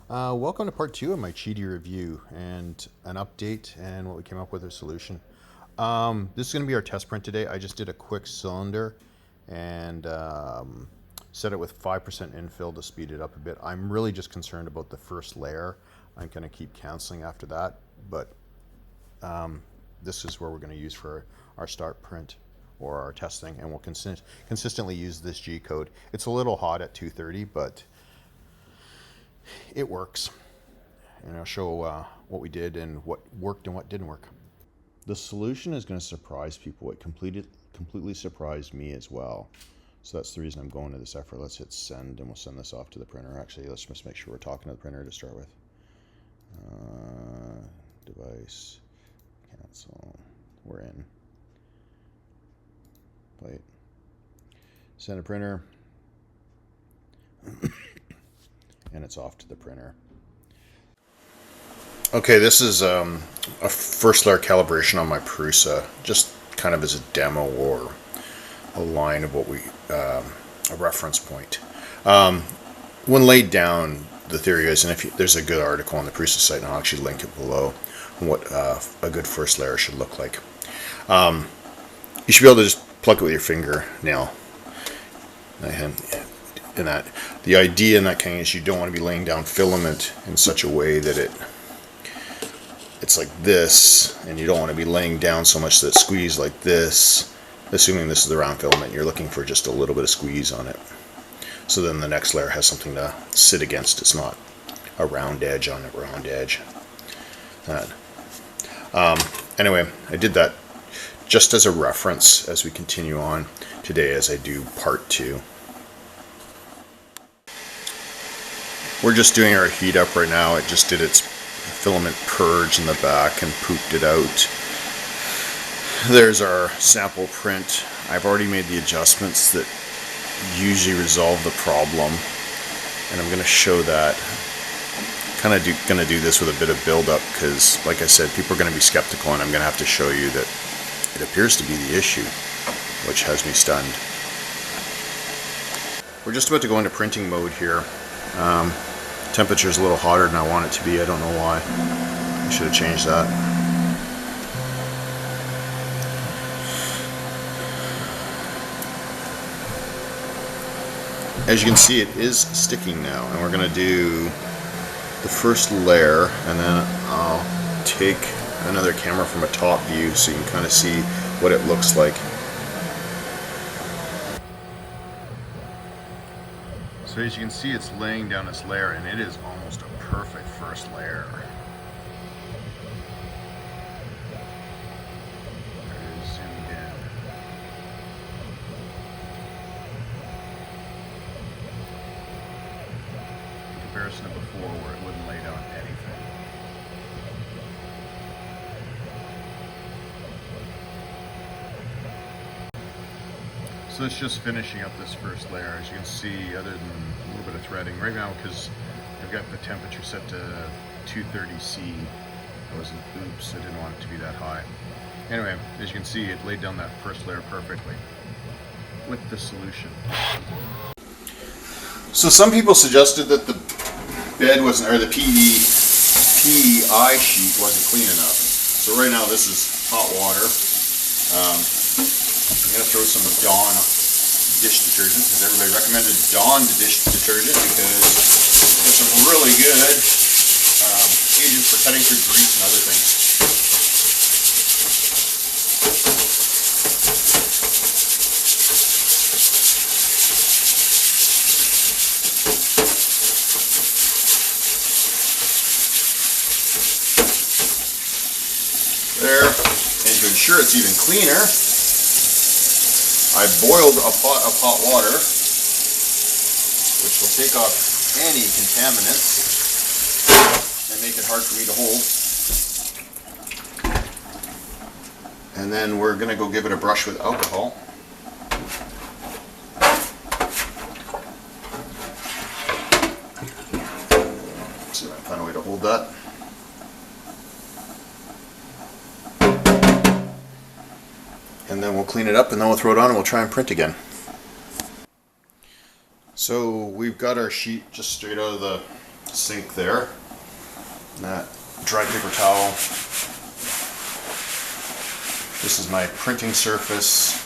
Welcome to part 2 of my Qidi review and an update and what we came up with a solution. This is going to be our test print today. I just did a quick cylinder and set it with 5% infill to speed it up a bit. I'm really just concerned about the first layer. I'm going to keep canceling after that, but this is where we're going to use for our start print or our testing, and we'll consistently use this G code. It's a little hot at 230, but it works, and I'll show what we did and what worked and what didn't work. The solution is going to surprise people. It completely surprised me as well. So that's the reason I'm going to this effort. Let's hit send, and we'll send this off to the printer. Actually, let's just make sure we're talking to the printer to start with. Device, cancel, we're in. Plate, send a printer. And it's off to the printer. Okay, this is a first layer calibration on my Prusa, just kind of as a demo or a line of what we, a reference point. When laid down, the theory is, and there's a good article on the Prusa site, and I'll actually link it below, on what a good first layer should look like. You should be able to just plug it with your fingernail. And that the idea in that kind is you don't want to be laying down filament in such a way that it's like this, and you don't want to be laying down so much that it squeezes like this, assuming this is the round filament. You're looking for just a little bit of squeeze on it, so then the next layer has something to sit against. It's not a round edge on a round edge. Anyway, I did that just as a reference as we continue on today, as I do part 2. We're just doing our heat up right now. It just did its filament purge in the back and pooped it out. There's our sample print. I've already made the adjustments that usually resolve the problem, and I'm going to show that. Kind of going to do this with a bit of build-up because, like I said, people are going to be skeptical, and I'm going to have to show you that it appears to be the issue, which has me stunned. We're just about to go into printing mode here. Temperature is a little hotter than I want it to be. I don't know why. I should have changed that. As you can see, it is sticking now, and we're going to do the first layer, and then I'll take another camera from a top view so you can kind of see what it looks like. So as you can see, it's laying down this layer, and it is almost a perfect first layer. There it is zoomed in. In comparison to before, where it wouldn't lay down anything. So it's just finishing up this first layer. As you can see, other than a little bit of threading right now, because I've got the temperature set to 230°C. I was oops, I didn't want it to be that high. Anyway, as you can see, it laid down that first layer perfectly with the solution. So some people suggested that the bed wasn't, or the PEI sheet wasn't clean enough. So right now this is hot water. I'm going to throw some of Dawn dish detergent, because everybody recommended Dawn dish detergent because there's some really good agents for cutting through grease and other things. There, and to ensure it's even cleaner, I boiled a pot of hot water, which will take off any contaminants and make it hard for me to hold. And then we're going to go give it a brush with alcohol. See if I can find a way to hold that. And then we'll clean it up, and then we'll throw it on, and we'll try and print again. So we've got our sheet just straight out of the sink there. That dry paper towel. This is my printing surface.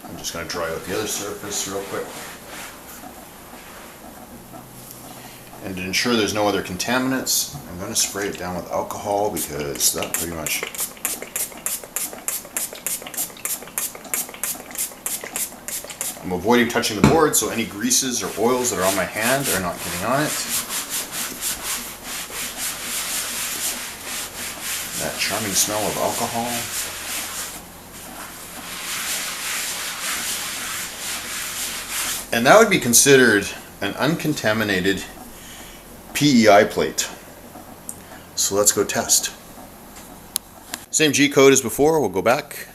I'm just going to dry out the other surface real quick. And to ensure there's no other contaminants, I'm going to spray it down with alcohol because that pretty much I'm avoiding touching the board, so any greases or oils that are on my hand are not getting on it. That charming smell of alcohol. And that would be considered an uncontaminated PEI plate. So let's go test. Same G code as before, we'll go back.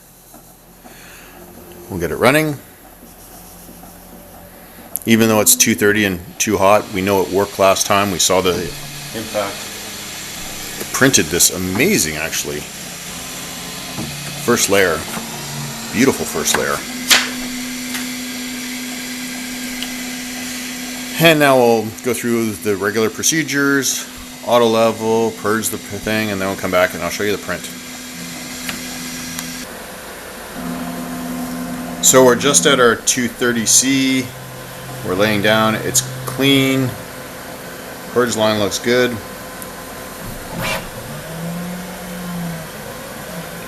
We'll get it running. Even though it's 230 and too hot, we know it worked last time. We saw the impact. It printed this amazing, actually. First layer. Beautiful first layer. And now we'll go through the regular procedures, auto level, purge the thing, and then we'll come back and I'll show you the print. So we're just at our 230C. We're laying down, it's clean, purge line looks good.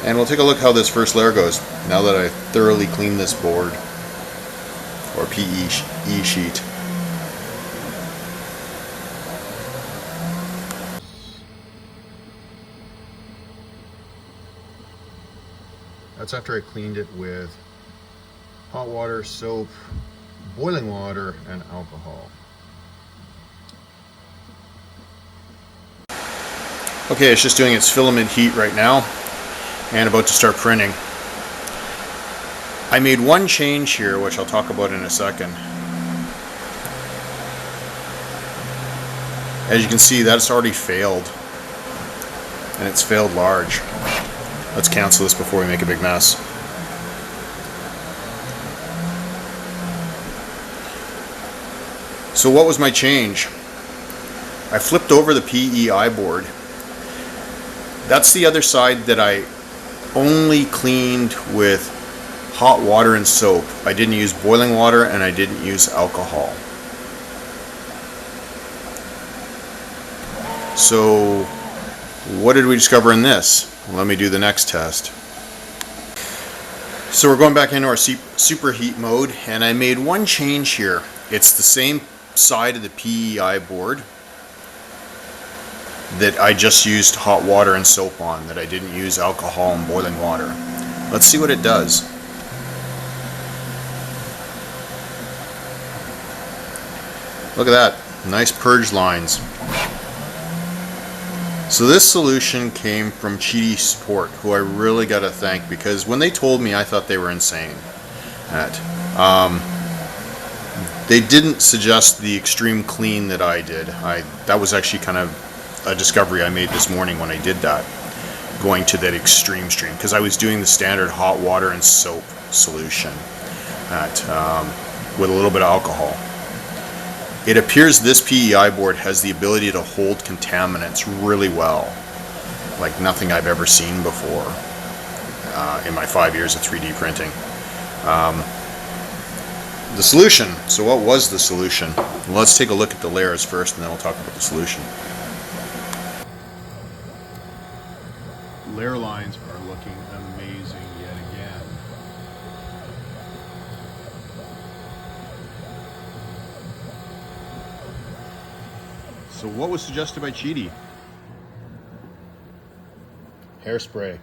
And we'll take a look how this first layer goes now that I thoroughly cleaned this board, or PE sheet. That's after I cleaned it with hot water, soap, boiling water, and alcohol. Okay, it's just doing its filament heat right now and about to start printing. I made one change here, which I'll talk about in a second. As you can see, that's already failed, and it's failed large. Let's cancel this before we make a big mess. So what was my change? I flipped over the PEI board. That's the other side that I only cleaned with hot water and soap. I didn't use boiling water and I didn't use alcohol. So what did we discover in this? Let me do the next test. So we're going back into our superheat mode, and I made one change here. It's the same side of the PEI board that I just used hot water and soap on, that I didn't use alcohol and boiling water. Let's see what it does. Look at that, nice purge lines. So this solution came from Qidi Support, who I really got to thank, because when they told me, I thought they were insane. They didn't suggest the extreme clean that I did. That was actually kind of a discovery I made this morning when I did that, going to that extreme stream, because I was doing the standard hot water and soap solution with a little bit of alcohol. It appears this PEI board has the ability to hold contaminants really well, like nothing I've ever seen before in my 5 years of 3D printing. The solution. So what was the solution? Well, let's take a look at the layers first, and then we'll talk about the solution. Layer lines are looking amazing yet again. So what was suggested by Qidi? Hairspray.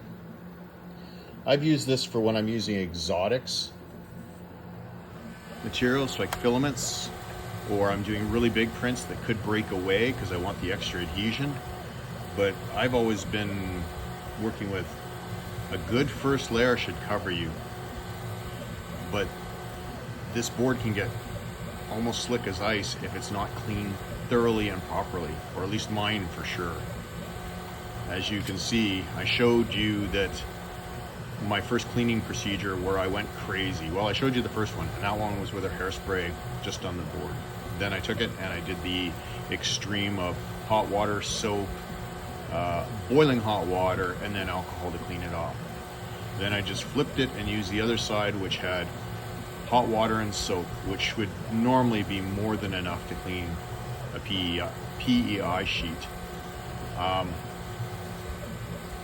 I've used this for when I'm using exotics materials like filaments, or I'm doing really big prints that could break away because I want the extra adhesion. But I've always been working with a good first layer should cover you, but this board can get almost slick as ice if it's not cleaned thoroughly and properly, or at least mine for sure. As you can see, I showed you that my first cleaning procedure where I went crazy. Well, I showed you the first one, and that one was with a hairspray just on the board. Then I took it and I did the extreme of hot water, soap, boiling hot water, and then alcohol to clean it off. Then I just flipped it and used the other side, which had hot water and soap, which would normally be more than enough to clean a PEI sheet.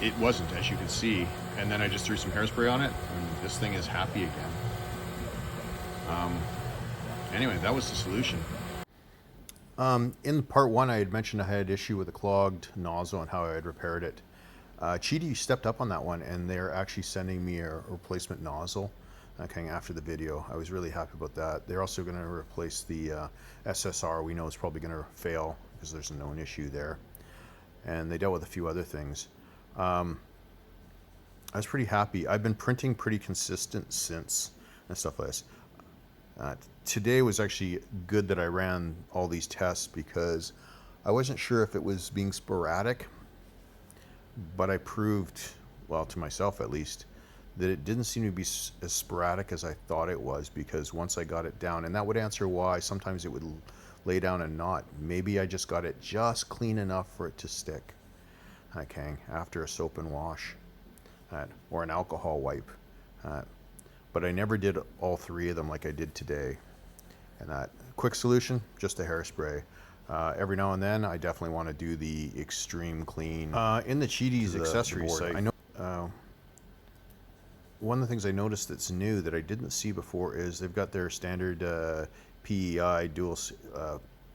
It wasn't, as you can see. And then I just threw some hairspray on it, and this thing is happy again. Anyway, that was the solution. In part 1, I had mentioned I had issue with a clogged nozzle and how I had repaired it. Qidi stepped up on that one, and they're actually sending me a replacement nozzle after the video. I was really happy about that. They're also going to replace the SSR. We know it's probably going to fail because there's a known issue there. And they dealt with a few other things. I was pretty happy. I've been printing pretty consistent since and stuff like this. Today was actually good that I ran all these tests because I wasn't sure if it was being sporadic, but I proved, well, to myself at least, that it didn't seem to be as sporadic as I thought it was, because once I got it down, and that would answer why sometimes it would lay down and not. Maybe I just got it just clean enough for it to stick, after a soap and wash or an alcohol wipe. But I never did all three of them like I did today. And that quick solution, just a hairspray. Every now and then, I definitely want to do the extreme clean. In the Qidi's accessory site, I know one of the things I noticed that's new that I didn't see before is they've got their standard PEI dual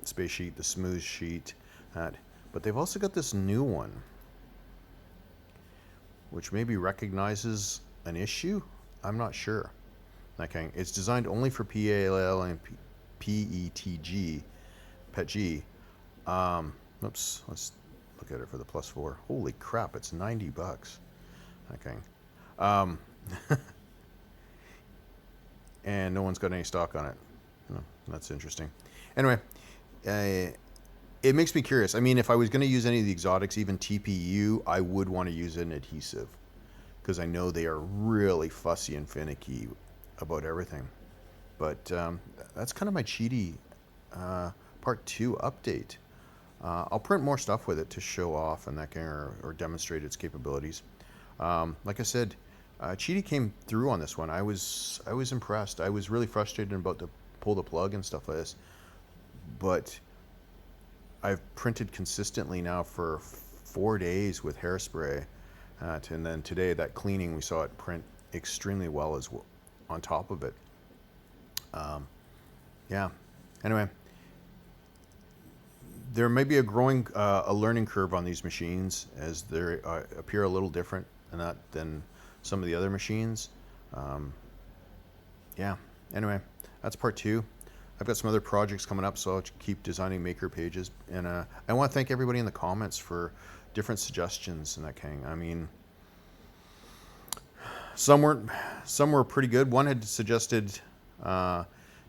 space sheet, the smooth sheet, but they've also got this new one, which maybe recognizes an issue. I'm not sure. It's designed only for PAL and PETG. Oops, let's look at it for the +4. Holy crap, it's $90. And no one's got any stock on it. Oh, that's interesting. Anyway, it makes me curious. I mean, if I was going to use any of the exotics, even TPU, I would want to use an adhesive, because I know they are really fussy and finicky about everything. But that's kind of my Qidi Part 2 update. I'll print more stuff with it to show off and that or demonstrate its capabilities. Like I said, Qidi came through on this one. I was impressed. I was really frustrated about to pull the plug and stuff like this, but I've printed consistently now for 4 days with hairspray. And then today, that cleaning, we saw it print extremely well as well on top of it. Yeah. Anyway, there may be a learning curve on these machines, as they appear a little different than some of the other machines. Yeah. Anyway, that's part 2. I've got some other projects coming up, so I'll keep designing maker pages. And I want to thank everybody in the comments for different suggestions and that kind. I mean, some were pretty good. One had suggested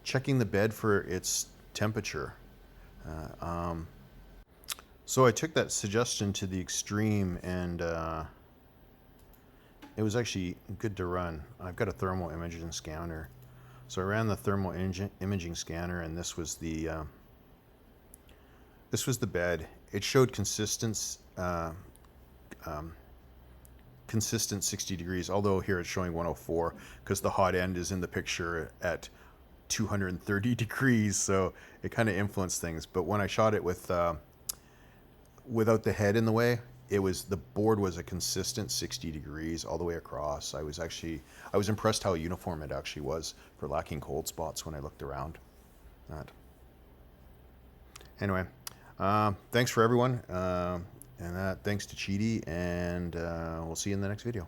checking the bed for its temperature. So I took that suggestion to the extreme, and it was actually good to run. I've got a thermal imaging scanner. So I ran the thermal imaging scanner, and this was the bed. It showed consistent 60 degrees, although here it's showing 104 because the hot end is in the picture at 230 degrees, so it kind of influenced things. But when I shot it with without the head in the way, the board was a consistent 60 degrees all the way across. I was impressed how uniform it actually was for lacking cold spots when I looked around. Anyway, thanks for everyone, and thanks to Qidi, and we'll see you in the next video.